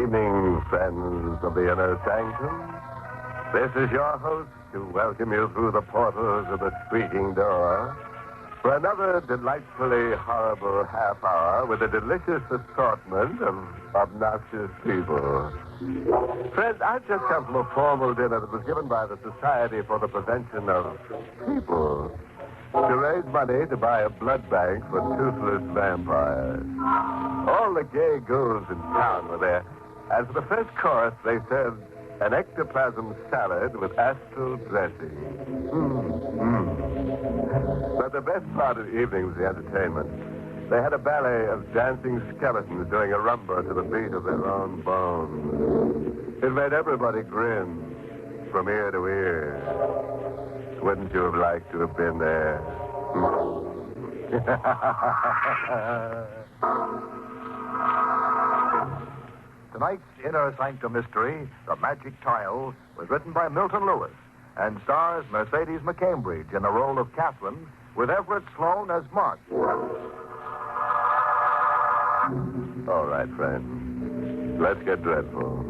evening, friends of the inner sanctum. This is your host to welcome you through the portals of the squeaking door for another delightfully horrible half hour with a delicious assortment of obnoxious people. Friends, I've just come from a formal dinner that was given by the Society for the Prevention of People to raise money to buy a blood bank for toothless vampires. All the gay ghouls in town were there. And for the first course, they served an ectoplasm salad with astral dressing. But the best part of the evening was the entertainment. They had a ballet of dancing skeletons doing a rumba to the beat of their own bones. It made everybody grin from ear to ear. Wouldn't you have liked to have been there? Tonight's Inner Sanctum Mystery, The Magic Tile, was written by Milton Lewis and stars Mercedes McCambridge in the role of Catherine with Everett Sloane as Mark. All right, friends. Let's get dreadful.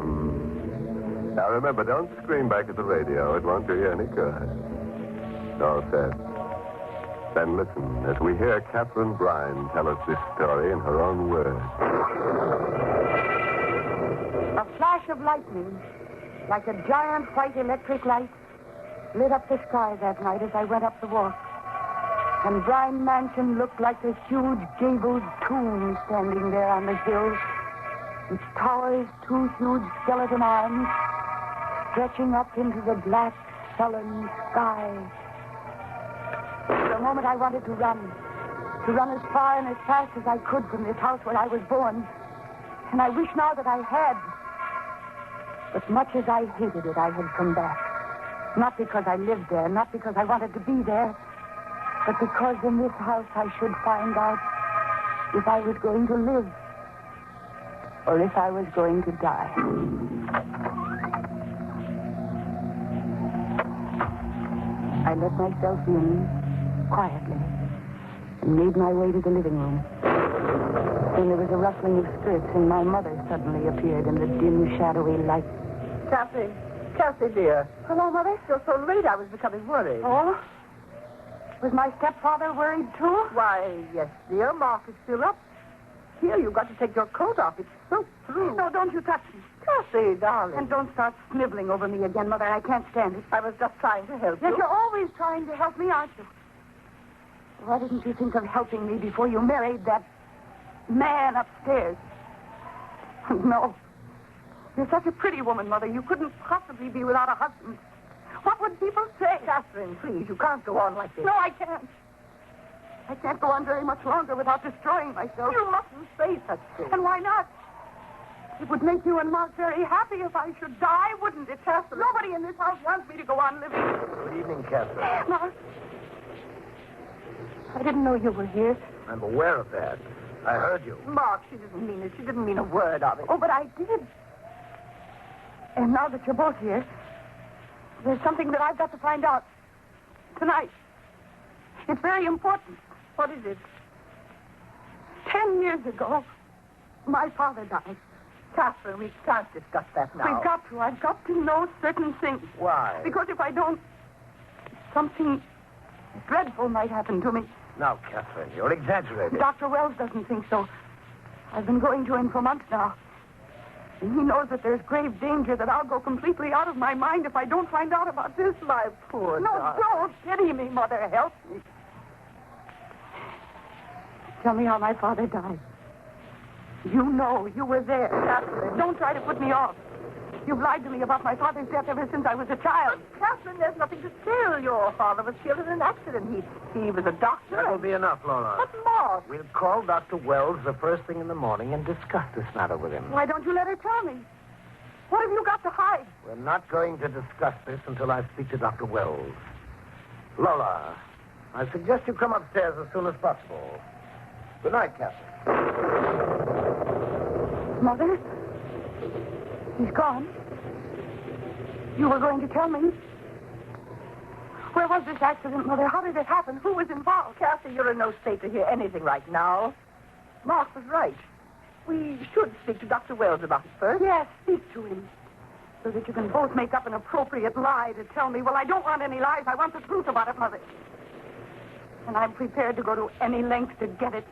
Now, remember, don't scream back at the radio. It won't do you any good. All set. Then listen as we hear Catherine Brine tell us this story in her own words. A flash of lightning, like a giant white electric light, lit up the sky that night as I went up the walk. And Brine Mansion looked like a huge gabled tomb standing there on the hill, its towers, two huge skeleton arms, stretching up into the black, sullen sky. For a moment I wanted to run as far and as fast as I could from this house where I was born. And I wish now that I had. But much as I hated it, I had come back. Not because I lived there, not because I wanted to be there, but because in this house I should find out if I was going to live or if I was going to die. I let myself in quietly and made my way to the living room. Then there was a rustling of skirts, and my mother suddenly appeared in the dim, shadowy light. Cassie, dear. Hello, Mother. You're so late, I was becoming worried. Oh? Was my stepfather worried, too? Why, yes, dear. Mark is still up. Here, you've got to take your coat off. It's so through. No, don't you touch me. Cassie, darling. And don't start sniveling over me again, Mother. I can't stand it. I was just trying to help Yes, you. you're always trying to help me, aren't you? Why didn't you think of helping me before you married that man upstairs? No. You're such a pretty woman, Mother. You couldn't possibly be without a husband. What would people say? Catherine, please, you can't go on like this. No, I can't. I can't go on very much longer without destroying myself. You mustn't say such things. And why not? It would make you and Mark very happy if I should die, wouldn't it, Catherine? Nobody in this house wants me to go on living. Good evening, Catherine. Mark, I didn't know you were here. I'm aware of that. I heard you. Mark, she didn't mean it. She didn't mean a word of it. Oh, but I did. And now that you're both here, there's something that I've got to find out. Tonight. It's very important. What is it? 10 years ago, my father died. Catherine, we can't discuss that now. We've got to. I've got to know certain things. Why? Because if I don't, something dreadful might happen to me. Now, Catherine, you're exaggerating. Dr. Wells doesn't think so. I've been going to him for months now. And he knows that there's grave danger that I'll go completely out of my mind if I don't find out about this. My poor No, darling. don't pity me, Mother. Help me. Tell me how my father died. You know. You were there. Catherine. Don't try to put me off. You've lied to me about my father's death ever since I was a child. Catherine, there's nothing to tell. Your father was killed in an accident. He was a doctor. That will be enough, Laura. But Mark. We'll call Dr. Wells the first thing in the morning and discuss this matter with him. Why don't you let her tell me? What have you got to hide? We're not going to discuss this until I speak to Dr. Wells. Lola, I suggest you come upstairs as soon as possible. Good night, Catherine. Mother? He's gone. You were going to tell me. Where was this accident, Mother? How did it happen? Who was involved? Cassie, you're in no state to hear anything right now. Mark was right. We should speak to Dr. Wells about it first. Yes, speak to him. So that you can both make up an appropriate lie to tell me. Well, I don't want any lies. I want the truth about it, Mother. And I'm prepared to go to any length to get it.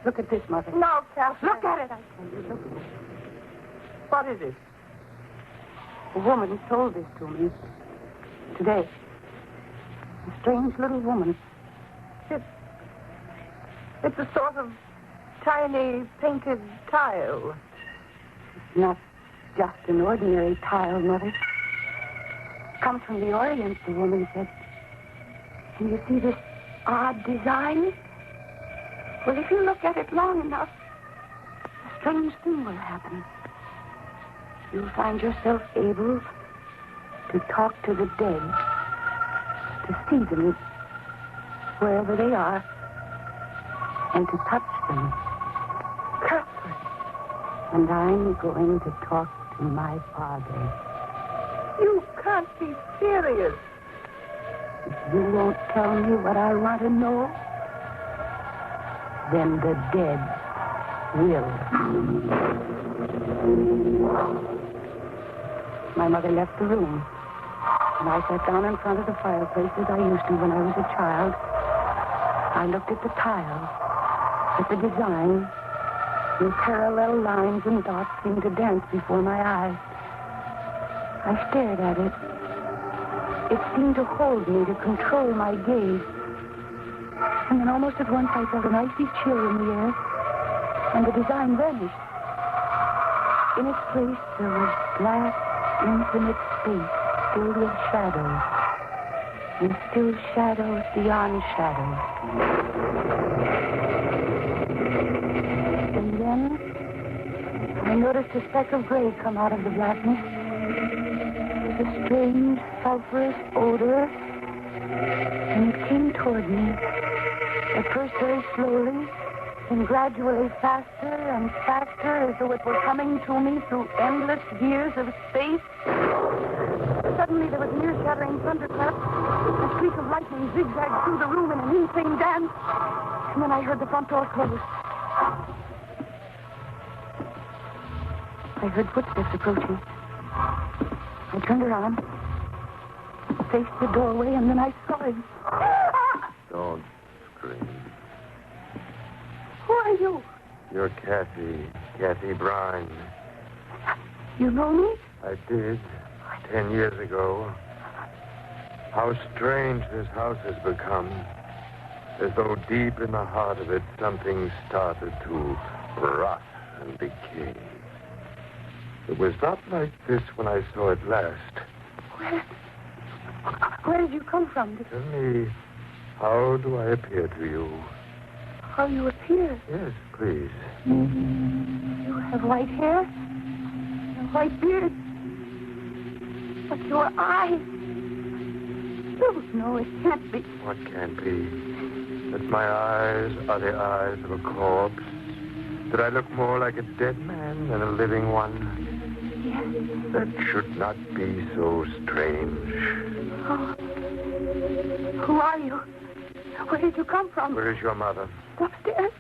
Look at this, Mother. No, Catherine. Look at it, I tell you. Look at it. What is it? A woman told this to me today. A strange little woman. It's a sort of tiny painted tile. It's not just an ordinary tile, Mother. Comes from the Orient, the woman said. And you see this odd design? Well, if you look at it long enough, a strange thing will happen. You'll find yourself able to talk to the dead, to see them wherever they are, and to touch them. Catherine. And I'm going to talk to my father. You can't be serious. If you won't tell me what I want to know, then the dead will. My mother left the room, and I sat down in front of the fireplace as I used to when I was a child. I looked at the tile, at the design, and parallel lines and dots seemed to dance before my eyes. I stared at it. It seemed to hold me, to control my gaze. And then almost at once I felt an icy chill in the air, and the design vanished. In its place, there was black, infinite space filled with shadows, and still shadows beyond shadows. And then I noticed a speck of gray come out of the blackness, with a strange, sulphurous odor, and it came toward me, at first very slowly, and gradually faster and faster, as though it were coming to me through endless years of space. Suddenly there was an ear-shattering thunderclap. A streak of lightning zigzagged through the room in an insane dance. And then I heard the front door close. I heard footsteps approaching. I turned around, faced the doorway, and then I saw him. Don't scream. Who are you? You're Kathy Brine. You know me? I did, 10 years ago. How strange this house has become. As though deep in the heart of it, something started to rot and decay. It was not like this when I saw it last. Where did you come from? Tell me, how do I appear to you? How you appear? Yes, please. You have white hair, a white beard, but your eyes... No, it can't be. What can't be? That my eyes are the eyes of a corpse? That I look more like a dead man than a living one? Yes. That should not be so strange. Oh. Who are you? Where did you come from? Where is your mother? Upstairs.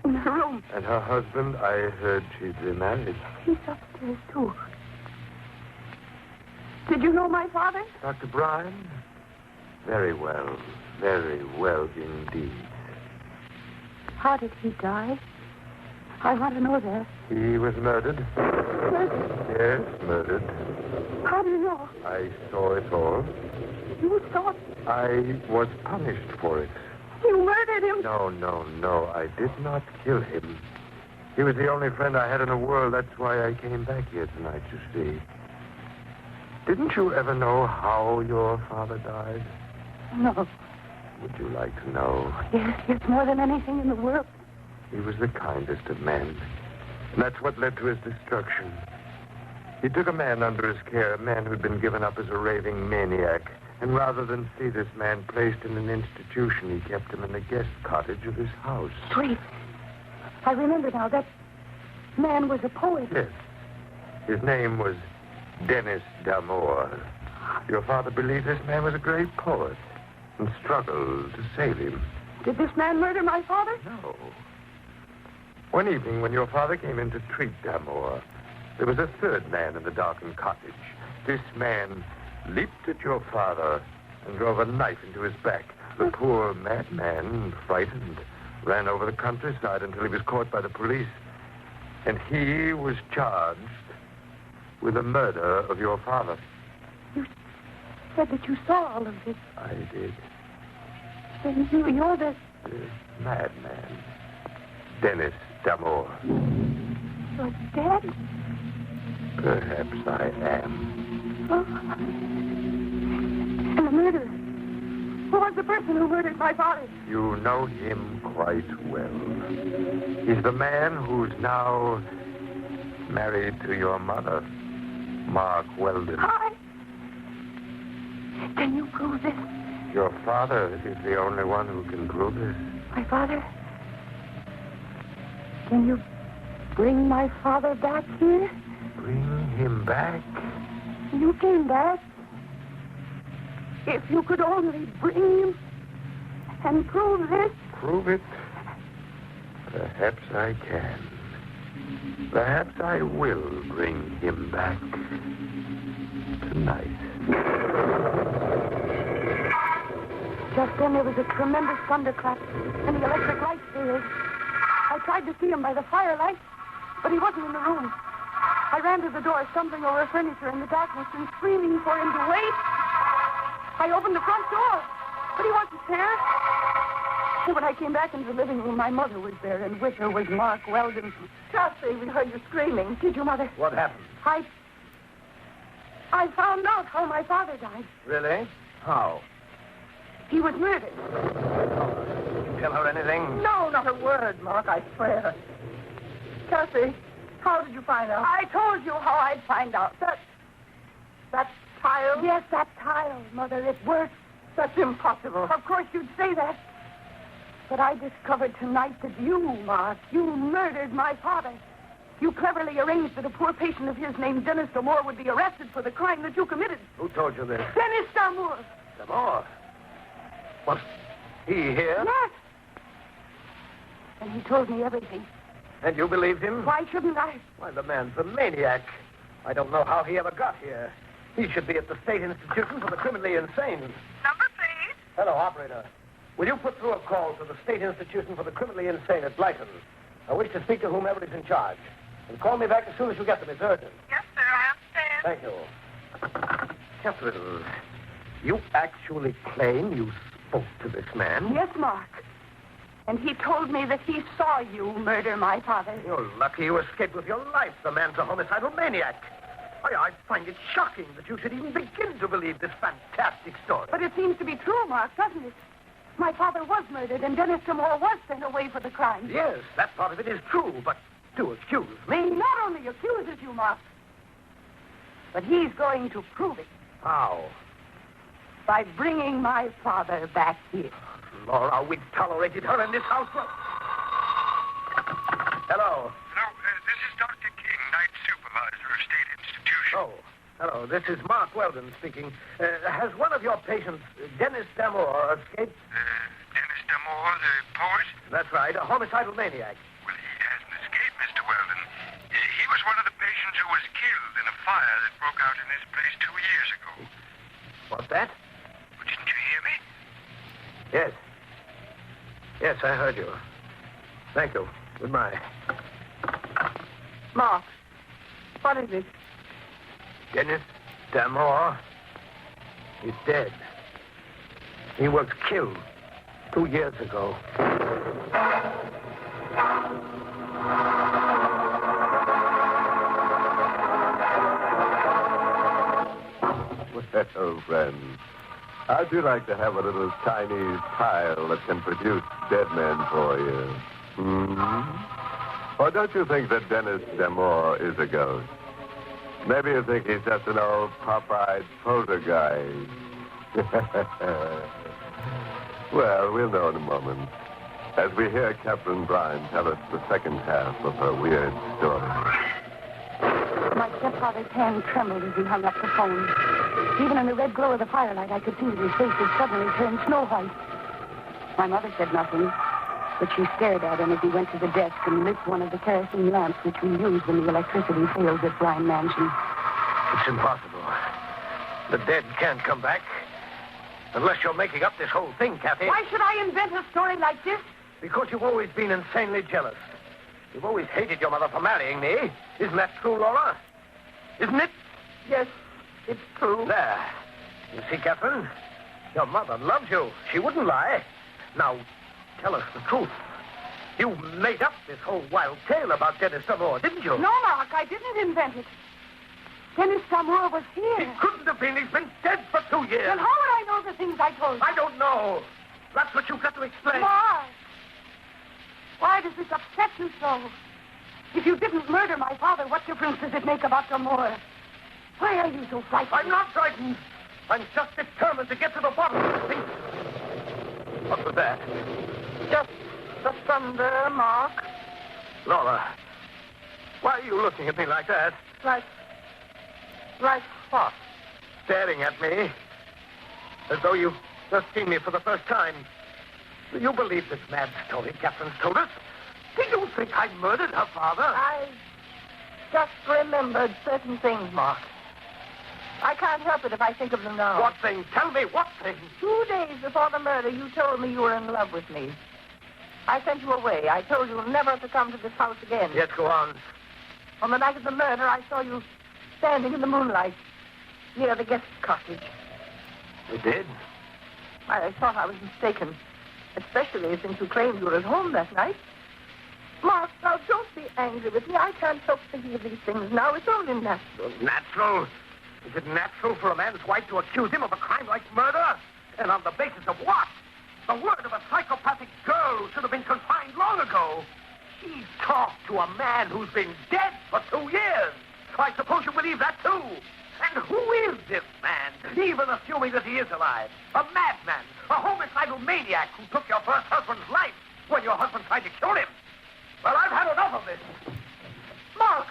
In her room. And her husband, I heard she'd remarried. He's upstairs, too. Did you know my father? Dr. Brine? Very well indeed. How did he die? I want to know that. He was murdered. Murdered? Yes, murdered. How do you know? I saw it all. You saw? I was punished for it. You murdered him? No. I did not kill him. He was the only friend I had in the world. That's why I came back here tonight, you see. Didn't you ever know how your father died? No. Would you like to know? Yes, more than anything in the world. He was the kindest of men. And that's what led to his destruction. He took a man under his care, a man who'd been given up as a raving maniac. And rather than see this man placed in an institution, he kept him in the guest cottage of his house. Wait. I remember now. That man was a poet. Yes. His name was Dennis D'Amour. Your father believed this man was a great poet and struggled to save him. Did this man murder my father? No. One evening, when your father came in to treat D'Amour, there was a third man in the darkened cottage. This man leaped at your father and drove a knife into his back. The poor madman, frightened, ran over the countryside until he was caught by the police. And he was charged with the murder of your father. You said that you saw all of this. I did. Then you're the madman, Dennis D'Amour. You're dead? Perhaps I am. Oh. And the murderer. Who was the person who murdered my father? You know him quite well. He's the man who's now married to your mother, Mark Weldon. Can you prove this? Your father is the only one who can prove this. My father? Can you bring my father back here? Bring him back? You came back. If you could only bring him and prove this. Prove it? Perhaps I can. Perhaps I will bring him back tonight. Just then there was a tremendous thunderclap, and the electric light failed. I tried to see him by the firelight, but he wasn't in the room. I ran to the door, stumbling over furniture in the darkness and screaming for him to wait. I opened the front door, but he wasn't there. And when I came back into the living room, my mother was there, and with her was Mark Weldon. Cassie, we heard you screaming. Did you, Mother? What happened? I found out how my father died. Really? How? He was murdered. Did you tell her anything? No, not a word, Mark, I swear. Cassie, how did you find out? I told you how I'd find out. That tile? Yes, that tile, Mother. It works. That's impossible. Of course you'd say that. But I discovered tonight that you, Mark, you murdered my father. You cleverly arranged that a poor patient of his named Dennis D'Amour would be arrested for the crime that you committed. Who told you this? Dennis D'Amour. D'Amour? Was he here? Yes. And he told me everything. And you believed him? Why shouldn't I? Why, the man's a maniac. I don't know how he ever got here. He should be at the State Institution for the Criminally Insane. Number, please. Hello, operator. Will you put through a call to the State Institution for the Criminally Insane at Brighton? I wish to speak to whomever is in charge. And call me back as soon as you get them. It's urgent. Yes, sir, I understand. Thank you. Catherine, you actually claim you spoke to this man? Yes, Mark. And he told me that he saw you murder my father. You're lucky you escaped with your life. The man's a homicidal maniac. I find it shocking that you should even begin to believe this fantastic story. But it seems to be true, Mark, doesn't it? My father was murdered, and Dennis D'Amour was sent away for the crime. Yes, that part of it is true, but to accuse me? He not only accuses you, Mark, but he's going to prove it. How? By bringing my father back here. Laura, we've tolerated her in this house for... Hello. Hello, this is Dr. King, night supervisor of State Institution. Oh, hello. This is Mark Weldon speaking. Has one of your patients, Dennis D'Amour, escaped? Dennis D'Amour, the poet? That's right, a homicidal maniac. Well, he hasn't escaped, Mr. Weldon. He was one of the patients who was killed in a fire that broke out in this place 2 years ago. What's that? Well, didn't you hear me? Yes. Yes, I heard you. Thank you. Goodbye. Mark, what is it? Dennis D'Amour is dead. He was killed 2 years ago. Well, friends, how'd you like to have a little Chinese tile that can produce dead men for you? Or don't you think that Dennis D'Amour is a ghost? Maybe you think he's just an old pop-eyed poltergeist. Well, we'll know in a moment, as we hear Catherine Bryan tell us the second half of her weird story. My stepfather's hand trembled as he hung up the phone. Even in the red glow of the firelight, I could see that his face had suddenly turned snow white. My mother said nothing, But she stared at him as he went to the desk and lit one of the kerosene lamps which we use when the electricity fails at Bryan Mansion. It's impossible. The dead can't come back. Unless you're making up this whole thing, Kathy. Why should I invent a story like this? Because you've always been insanely jealous. You've always hated your mother for marrying me. Isn't that true, Laura? Isn't it? Yes, it's true. There. You see, Catherine? Your mother loves you. She wouldn't lie. Now, tell us the truth. You made up this whole wild tale about Dennis D'Amour, didn't you? No, Mark, I didn't invent it. Dennis D'Amour was here. He couldn't have been. He's been dead for 2 years. Then how would I know the things I told you? I don't know. That's what you've got to explain. Mark, why does this upset you so? If you didn't murder my father, what difference does it make about D'Amour? Why are you so frightened? I'm not frightened. I'm just determined to get to the bottom of this thing. What was that? Just the thunder, Mark. Laura, why are you looking at me like that? Like what? Staring at me. As though you've just seen me for the first time. Do you believe this mad story Catherine's told us? Do you think I murdered her father? I just remembered certain things, Mark. I can't help it if I think of them now. What thing? Tell me what thing? 2 days before the murder, you told me you were in love with me. I sent you away. I told you never to come to this house again. Yes, go on. On the night of the murder, I saw you standing in the moonlight near the guest cottage. You did? I thought I was mistaken, especially since you claimed you were at home that night. Mark, now don't be angry with me. I can't help thinking of these things now. It's only natural. Natural? Is it natural for a man's wife to accuse him of a crime like murder? And on the basis of what? The word of a psychopathic girl who should have been confined long ago. She's talked to a man who's been dead for 2 years. I suppose you believe that, too. And who is this man, even assuming that he is alive? A madman, a homicidal maniac who took your first husband's life when your husband tried to kill him. Well, I've had enough of this. Mark,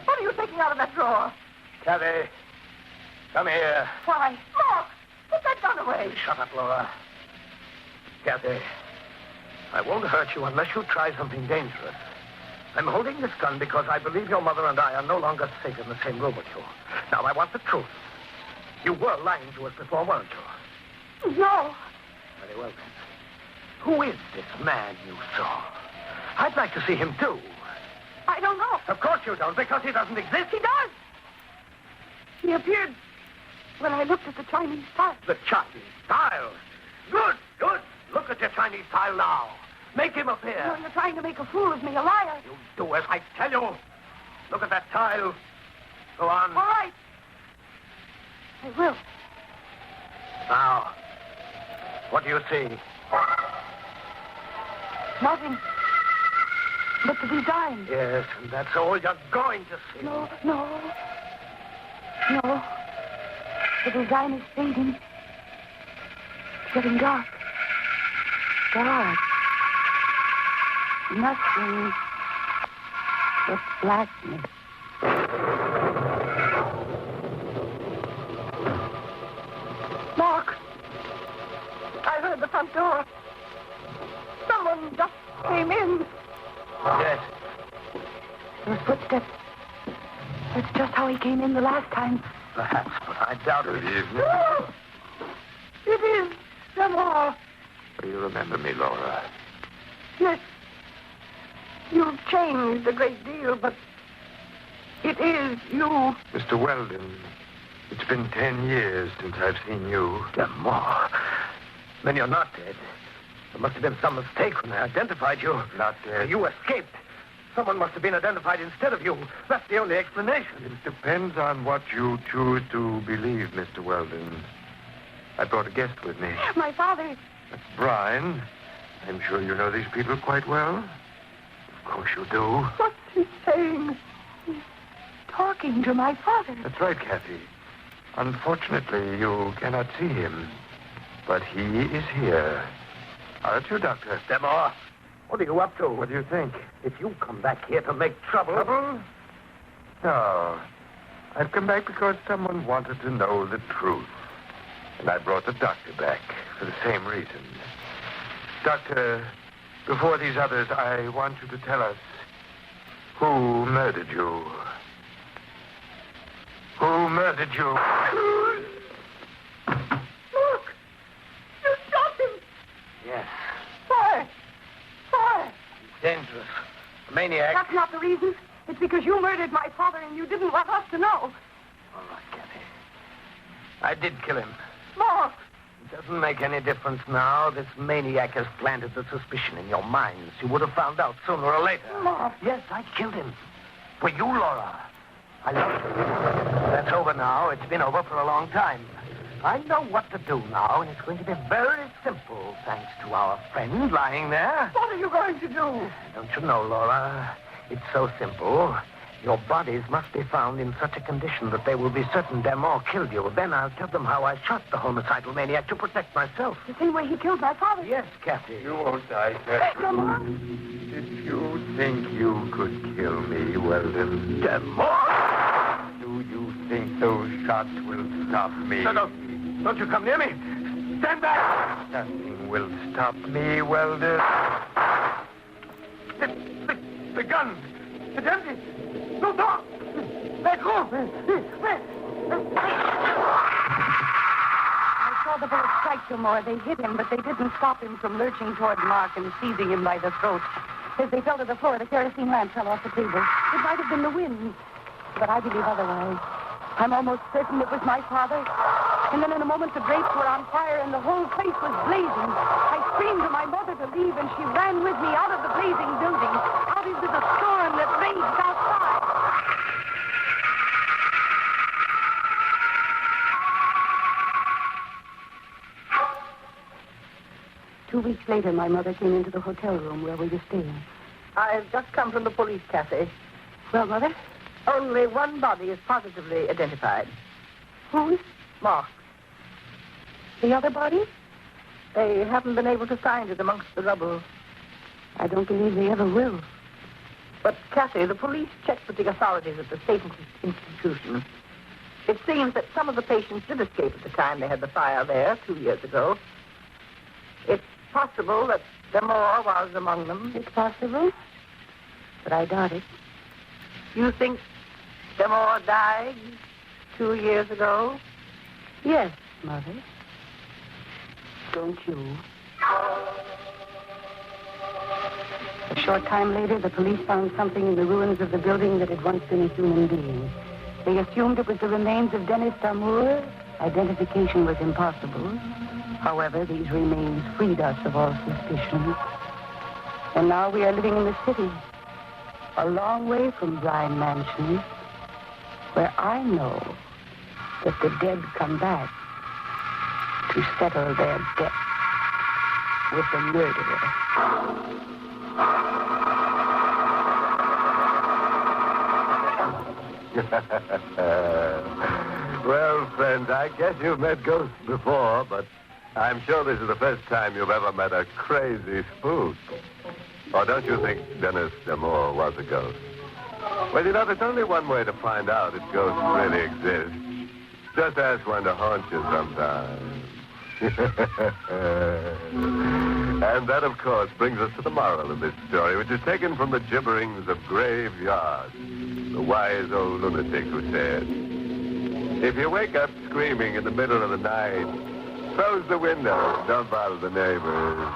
what are you taking out of that drawer? Kathy, come here. Why? Mark, put that gun away. Shut up, Laura. Kathy, I won't hurt you unless you try something dangerous. I'm holding this gun because I believe your mother and I are no longer safe in the same room with you. Now, I want the truth. You were lying to us before, weren't you? No. Very well, then. Who is this man you saw? I'd like to see him, too. I don't know. Of course you don't, because he doesn't exist. He does. He appeared when I looked at the Chinese style. The Chinese style. Good, good. Look at your Chinese style now. Make him appear. No, you're trying to make a fool of me, a liar. You do as I tell you. Look at that tile. Go on. All right. I will. Now, what do you see? Nothing. But the design. Yes, and that's all you're going to see. No. The design is fading. It's getting dark. Dark. Nothing but blackness. Mark, I heard the front door. Someone just came in. Yes. Those footsteps. That's just how he came in the last time. Perhaps, but I doubt it. Good evening. Oh, it is D'Amour. Do you remember me, Laura? Yes. You've changed a great deal, but it is you. Mr. Weldon, it's been 10 years since I've seen you. D'Amour. Then you're not dead. There must have been some mistake when I identified you. Not dead. You escaped. Someone must have been identified instead of you. That's the only explanation. It depends on what you choose to believe, Mr. Weldon. I brought a guest with me. My father. That's Brian. I'm sure you know these people quite well. Of course you do. What's he saying? He's talking to my father. That's right, Kathy. Unfortunately, you cannot see him. But he is here. Aren't you, Doctor? D'Amour, what are you up to? What do you think? If you come back here to make trouble... Trouble? No. I've come back because someone wanted to know the truth. And I brought the doctor back for the same reason. Doctor, Before these others, I want you to tell us who murdered you. Who murdered you? Look! You shot him! Yes. Why? Why? He's dangerous. A maniac. That's not the reason. It's because you murdered my father and you didn't want us to know. All right, Kathy. I did kill him. Mark! It doesn't make any difference now. This maniac has planted the suspicion in your minds. You would have found out sooner or later. Mark! Yes, I killed him. For you, Laura. I loved you. That's over now. It's been over for a long time. I know what to do now, and it's going to be very simple, thanks to our friend lying there. What are you going to do? Don't you know, Laura? It's so simple. Your bodies must be found in such a condition that they will be certain Damore killed you. Then I'll tell them how I shot the homicidal maniac to protect myself. The same way he killed my father. Yes, Kathy. You won't die, Kathy. Damore? Did you think you could kill me, Weldon? Damore! Do you think those shots will stop me? No. Don't you come near me. Stand back! Nothing will stop me, Weldon. The gun. It's empty. No door. Back room. I saw the bullet strike Damore. They hit him, but they didn't stop him from lurching toward Mark and seizing him by the throat. As they fell to the floor, the kerosene lamp fell off the table. It might have been the wind, but I believe otherwise. I'm almost certain it was my father. And then in a moment, the drapes were on fire and the whole place was blazing. I screamed to my mother to leave, and she ran with me out of the blazing building, out into the storm that raged outside. 2 weeks later, my mother came into the hotel room where we were staying. I've just come from the police cafe. Well, Mother? Only one body is positively identified. Whose? Mark. The other body? They haven't been able to find it amongst the rubble. I don't believe they ever will. But, Kathy, the police checked with the authorities at the state institution. It seems that some of the patients did escape at the time they had the fire there 2 years ago. It's possible that Damore was among them. It's possible, but I doubt it. You think Damore died 2 years ago? Yes, Mother. Don't you? A short time later, the police found something in the ruins of the building that had once been a human being. They assumed it was the remains of Dennis Damore. Identification was impossible. However, these remains freed us of all suspicion. And now we are living in the city, a long way from Bryan Mansion, where I know that the dead come back to settle their debt with the murderer. Well, friends, I guess you've met ghosts before, but I'm sure this is the first time you've ever met a crazy spook. Or don't you think Dennis Damore was a ghost? Well, you know, there's only one way to find out if ghosts really exist. Just ask one to haunt you sometime. And that, of course, brings us to the moral of this story, which is taken from the gibberings of Graveyard, the wise old lunatic who said, if you wake up screaming in the middle of the night, close the window, don't bother the neighbors.